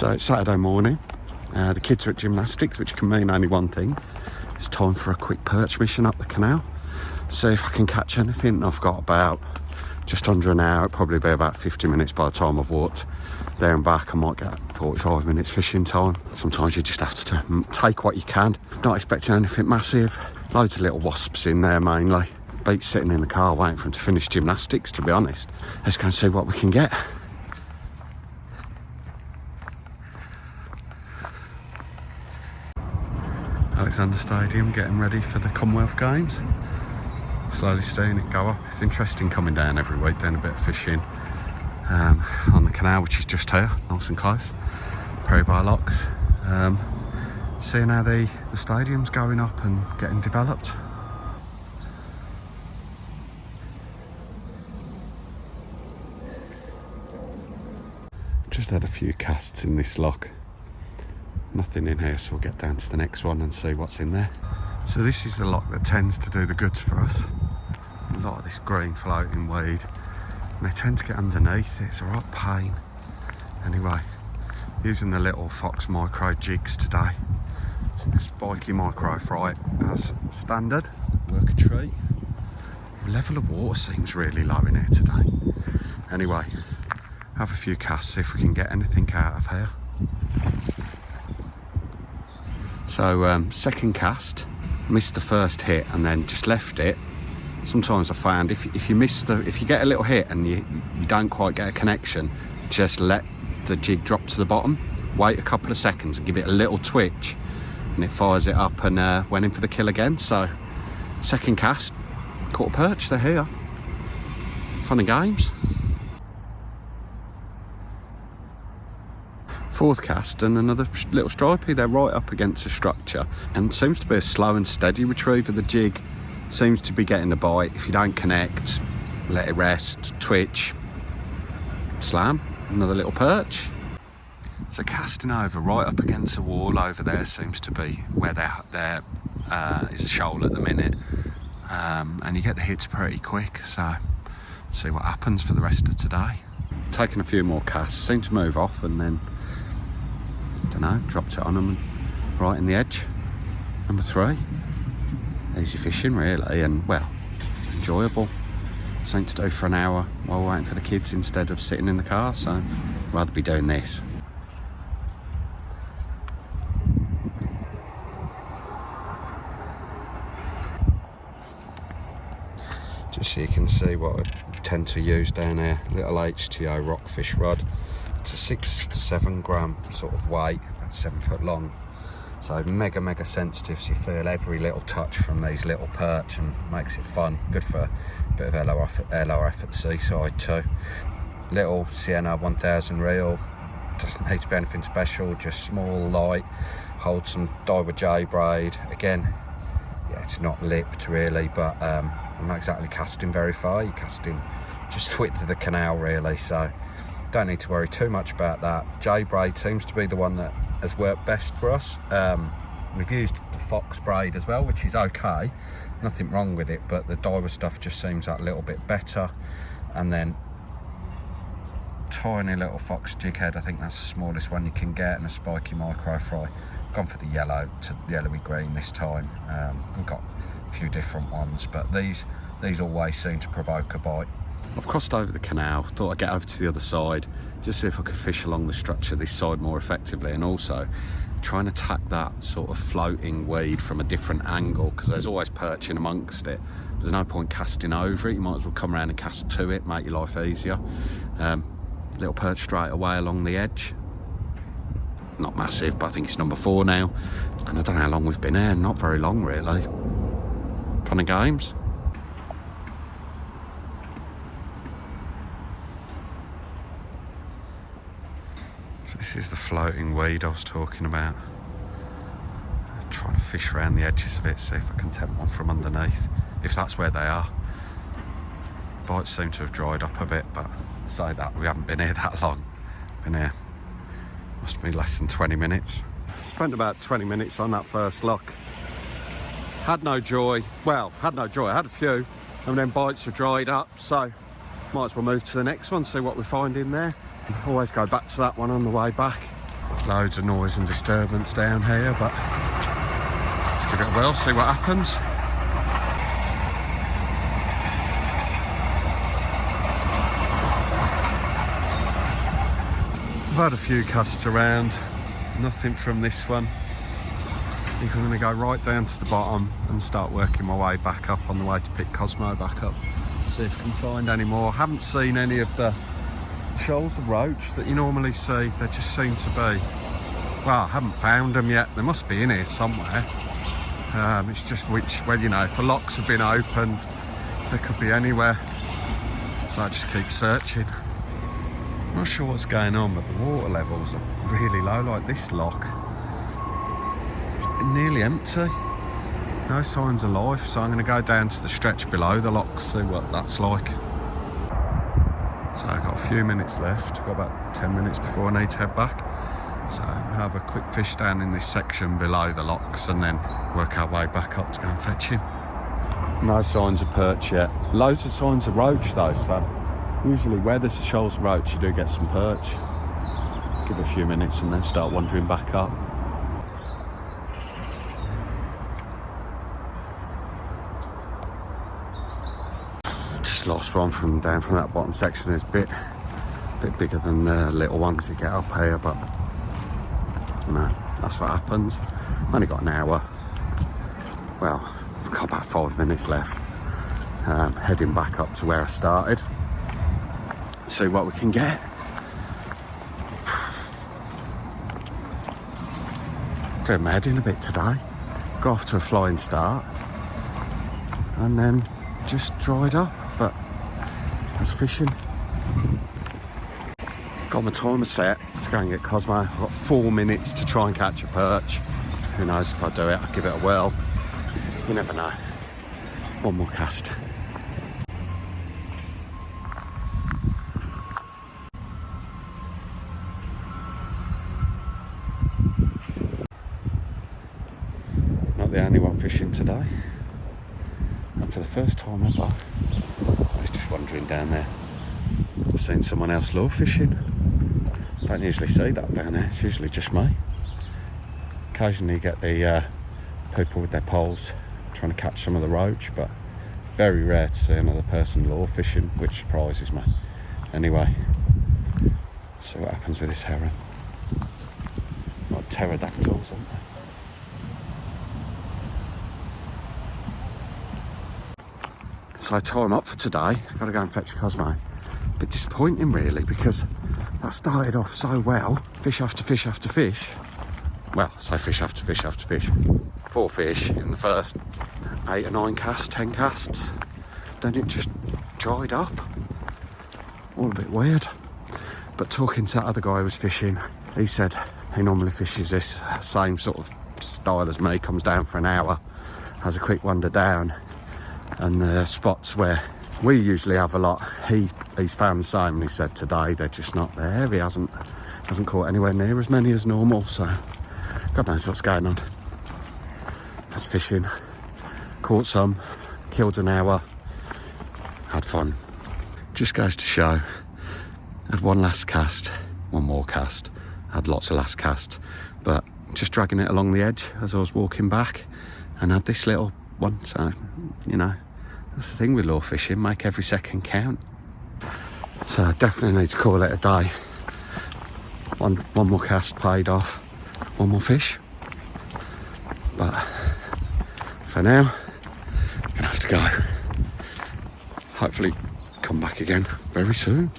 So it's Saturday morning, the kids are at gymnastics, which can mean only one thing. It's time for a quick perch mission up the canal. See if I can catch anything. I've got about just under an hour, it'll probably be about 50 minutes by the time I've walked there and back. I might get 45 minutes fishing time. Sometimes you just have to take what you can. Not expecting anything massive. Loads of little wasps in there mainly. Beats sitting in the car waiting for them to finish gymnastics, to be honest. Let's go and see what we can get. Alexander Stadium, getting ready for the Commonwealth Games. Slowly seeing it go up. It's interesting coming down every week, doing a bit of fishing on the canal, which is just here, nice and close. Prairie Bar Locks. Seeing how the stadium's going up and getting developed. Just had a few casts in this lock. Nothing in here, so we'll get down to the next one and see what's in there. So this is the lock that tends to do the goods for us. A lot of this green floating weed, and they tend to get underneath it. It's a right pain. Anyway, using the little Fox micro jigs today. Spiky micro fry as standard. Work a treat. The level of water seems really low in here today. Anyway, have a few casts, see if we can get anything out of here. So second cast, missed the first hit and then just left it. Sometimes I found if you get a little hit and you don't quite get a connection, just let the jig drop to the bottom, wait a couple of seconds and give it a little twitch, and it fires it up and went in for the kill again. So second cast, caught a perch, they're here. Fun and games. Fourth cast and another little stripey. They're right up against the structure and seems to be a slow and steady retriever. The jig seems to be getting the bite. If you don't connect, let it rest, twitch, slam, another little perch. So casting over right up against the wall over there seems to be where there is a shoal at the minute, and you get the hits pretty quick, so see what happens for the rest of today. Taking a few more casts, seem to move off and then don't know, dropped it on them right in the edge. Number 3. Easy fishing really, and well, enjoyable. Something to do for an hour while we're waiting for the kids instead of sitting in the car, so I'd rather be doing this. Just so you can see what I tend to use down here, little HTO rockfish rod. It's a 6-7 gram sort of weight, about 7 foot long. So mega sensitive, so you feel every little touch from these little perch and makes it fun. Good for a bit of LRF at the seaside too. Little Sienna 1000 reel, doesn't need to be anything special, just small, light, hold some Daiwa J braid. Again, yeah, it's not lipped really, but I'm not exactly casting very far. You're casting just the width of the canal really, so don't need to worry too much about that. J braid seems to be the one that has worked best for us. We've used the Fox braid as well, which is okay, nothing wrong with it, but the Daiwa stuff just seems that little bit better. And then tiny little Fox jig head, I think that's the smallest one you can get, and a spiky micro fry. Gone for the yellow to yellowy green this time. We've got a few different ones, but these always seem to provoke a bite. I've crossed over the canal, thought I'd get over to the other side, just see if I could fish along the structure this side more effectively, and also try and attack that sort of floating weed from a different angle, because there's always perch in amongst it. There's no point casting over it, you might as well come around and cast to it, make your life easier. Little perch straight away along the edge. Not massive, but I think it's number 4 now. And I don't know how long we've been here, not very long really. Fun and games. So this is the floating weed I was talking about. I'm trying to fish around the edges of it, see if I can tempt one from underneath, if that's where they are. Bites seem to have dried up a bit, but I say that, we haven't been here that long. Been here, must be less than 20 minutes. Spent about 20 minutes on that first lock. Had no joy, I had a few, and then bites have dried up, so might as well move to the next one, see what we find in there. Always go back to that one on the way back. Loads of noise and disturbance down here, but let's give it a whirl, see what happens. I've had a few casts around, nothing from this one. I think I'm going to go right down to the bottom and start working my way back up on the way to pick Cosmo back up. See if I can find any more. Haven't seen any of the shoals of roach that you normally see. They just seem to be, well, I haven't found them yet. They must be in here somewhere. It's just well, you know, if the locks have been opened, they could be anywhere. So I just keep searching. I'm not sure what's going on, but the water levels are really low. Like this lock, it's nearly empty. No signs of life, so I'm going to go down to the stretch below the lock, see what that's like. So I've got a few minutes left. I've got about 10 minutes before I need to head back. So I'll have a quick fish down in this section below the locks and then work our way back up to go and fetch him. No signs of perch yet. Loads of signs of roach though, so usually where there's a shoals of roach you do get some perch. Give it a few minutes and then start wandering back up. Just lost one from down from that bottom section. It's a bit bigger than the little ones you get up here, but you know, that's what happens. Only got an hour. Well, I've got about 5 minutes left. Heading back up to where I started. See what we can get. Doing my head in a bit today. Got off to a flying start and then just dried up, but that's fishing. Got my timer set to go and get Cosmo. I've got 4 minutes to try and catch a perch. Who knows if I do it, I'll give it a whirl. You never know. One more cast. Not the only one fishing today. And for the first time ever, I was just wandering down there. I've seen someone else lure fishing. Don't usually see that down there, it's usually just me. Occasionally you get the people with their poles trying to catch some of the roach, but very rare to see another person lure fishing, which surprises me. Anyway, see what happens with this heron. Like pterodactyls, aren't they? So I tie him up for today. I've got to go and fetch Cosmo. A bit disappointing really, because that started off so well. Fish after fish after fish. Well, so fish after fish after fish. 4 fish in the first 8 or 9 casts, 10 casts. Then it just dried up. All a bit weird. But talking to that other guy who was fishing, he said he normally fishes this same sort of style as me, comes down for an hour, has a quick wander down, and the spots where we usually have a lot, he's found the same, and he said today they're just not there. He hasn't caught anywhere near as many as normal, so God knows what's going on. That's fishing. Caught some, killed an hour, had fun. Just goes to show, had one last cast, one more cast, had lots of last casts, but just dragging it along the edge as I was walking back, and had this little one, so, you know, that's the thing with lure fishing, make every second count. So I definitely need to call it a day. One more cast paid off, one more fish. But for now, I'm gonna have to go. Hopefully come back again very soon.